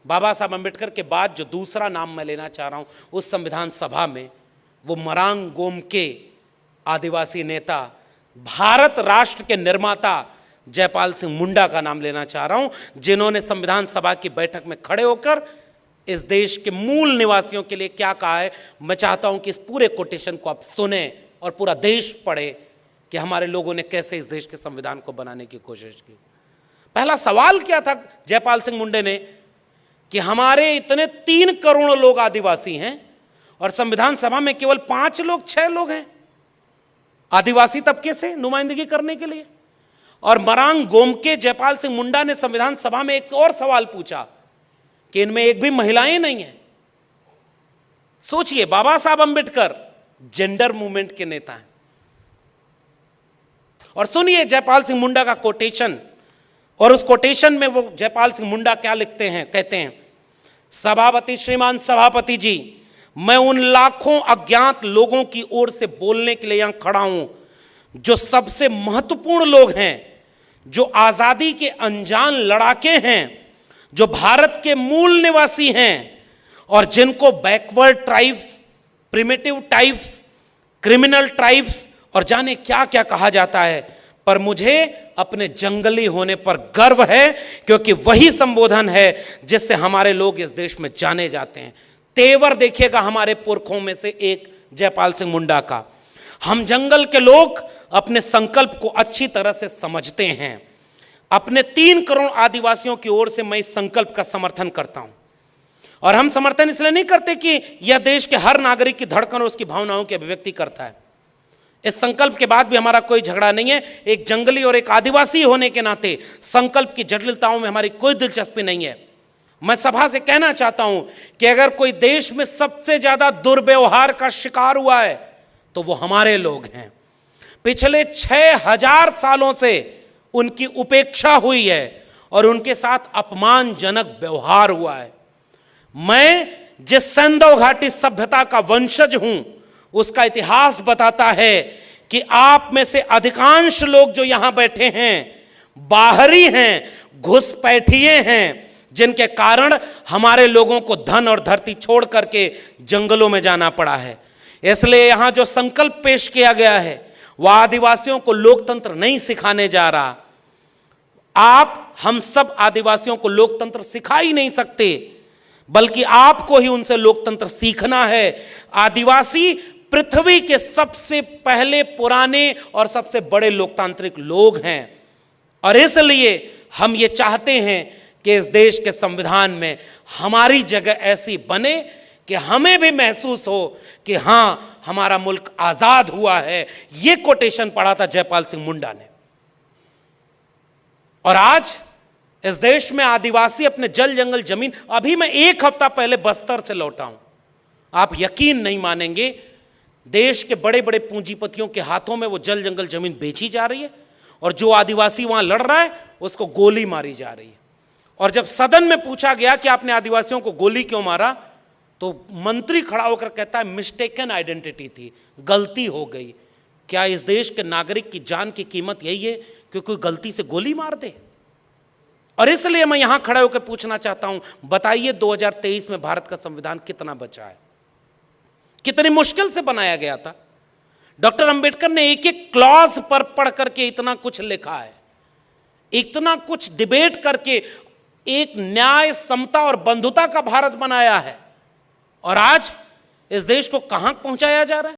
बाबा साहब अम्बेडकर के बाद जो दूसरा नाम मैं लेना चाह रहा हूं उस संविधान सभा में, वो मरांग गोमके आदिवासी नेता, भारत राष्ट्र के निर्माता जयपाल सिंह मुंडा का नाम लेना चाह रहा हूं, जिन्होंने संविधान सभा की बैठक में खड़े होकर इस देश के मूल निवासियों के लिए क्या कहा है। मैं चाहता हूं कि इस पूरे कोटेशन को आप सुने और पूरा देश पढ़े कि हमारे लोगों ने कैसे इस देश के संविधान को बनाने की कोशिश की। पहला सवाल क्या था जयपाल सिंह मुंडे ने कि हमारे इतने 3 करोड़ लोग आदिवासी हैं और संविधान सभा में केवल 5 लोग 6 लोग हैं आदिवासी तबके से नुमाइंदगी करने के लिए। और मरांग गोमके जयपाल सिंह मुंडा ने संविधान सभा में एक और सवाल पूछा कि इनमें एक भी महिलाएं नहीं है। सोचिए, बाबा साहब अम्बेडकर जेंडर मूवमेंट के नेता हैं। और सुनिए जयपाल सिंह मुंडा का कोटेशन, और उस कोटेशन में वो जयपाल सिंह मुंडा क्या लिखते हैं, कहते हैं, सभापति श्रीमान सभापति जी, मैं उन लाखों अज्ञात लोगों की ओर से बोलने के लिए यहां खड़ा हूं जो सबसे महत्वपूर्ण लोग हैं, जो आजादी के अनजान लड़ाके हैं, जो भारत के मूल निवासी हैं और जिनको backward tribes, primitive tribes, criminal tribes और जाने क्या क्या कहा जाता है। पर मुझे अपने जंगली होने पर गर्व है, क्योंकि वही संबोधन है जिससे हमारे लोग इस देश में जाने जाते हैं। तेवर देखिएगा हमारे पुरखों में से एक जयपाल सिंह मुंडा का। हम जंगल के लोग अपने संकल्प को अच्छी तरह से समझते हैं। अपने 3 करोड़ आदिवासियों की ओर से मैं इस संकल्प का समर्थन करता हूं। और हम समर्थन इसलिए नहीं करते कि यह देश के हर नागरिक की धड़कन और उसकी भावनाओं की अभिव्यक्ति करता है। इस संकल्प के बाद भी हमारा कोई झगड़ा नहीं है। एक जंगली और एक आदिवासी होने के नाते संकल्प की जटिलताओं में हमारी कोई दिलचस्पी नहीं है। मैं सभा से कहना चाहता हूं कि अगर कोई देश में सबसे ज्यादा दुर्व्यवहार का शिकार हुआ है तो वो हमारे लोग हैं। पिछले 6000 सालों से उनकी उपेक्षा हुई है और उनके साथ अपमानजनक व्यवहार हुआ है। मैं जिस सैंधव घाटी सभ्यता का वंशज हूं, उसका इतिहास बताता है कि आप में से अधिकांश लोग जो यहां बैठे हैं बाहरी हैं, घुसपैठिए हैं, जिनके कारण हमारे लोगों को धन और धरती छोड़ करके जंगलों में जाना पड़ा है। इसलिए यहां जो संकल्प पेश किया गया है वह आदिवासियों को लोकतंत्र नहीं सिखाने जा रहा। आप हम सब आदिवासियों को लोकतंत्र सिखा ही नहीं सकते, बल्कि आपको ही उनसे लोकतंत्र सीखना है। आदिवासी पृथ्वी के सबसे पहले, पुराने और सबसे बड़े लोकतांत्रिक लोग हैं और इसलिए हम ये चाहते हैं कि इस देश के संविधान में हमारी जगह ऐसी बने कि हमें भी महसूस हो कि हां, हमारा मुल्क आजाद हुआ है। यह कोटेशन पढ़ा था जयपाल सिंह मुंडा ने। और आज इस देश में आदिवासी अपने जल जंगल जमीन, अभी मैं 1 हफ्ता पहले बस्तर से लौटा हूं, आप यकीन नहीं मानेंगे, देश के बड़े बड़े पूंजीपतियों के हाथों में वो जल जंगल जमीन बेची जा रही है और जो आदिवासी वहां लड़ रहा है उसको गोली मारी जा रही है। और जब सदन में पूछा गया कि आपने आदिवासियों को गोली क्यों मारा, तो मंत्री खड़ा होकर कहता है मिस्टेकन आइडेंटिटी थी, गलती हो गई। क्या इस देश के नागरिक की जान की कीमत यही है कि कोई गलती से गोली मार दे? और इसलिए मैं यहां खड़ा होकर पूछना चाहता हूं, बताइए 2023 में भारत का संविधान कितना बचा है? कितनी मुश्किल से बनाया गया था। डॉक्टर अंबेडकर ने एक एक क्लॉज पर पढ़ करके इतना कुछ लिखा है, इतना कुछ डिबेट करके एक न्याय, समता और बंधुता का भारत बनाया है। और आज इस देश को कहां पहुंचाया जा रहा है?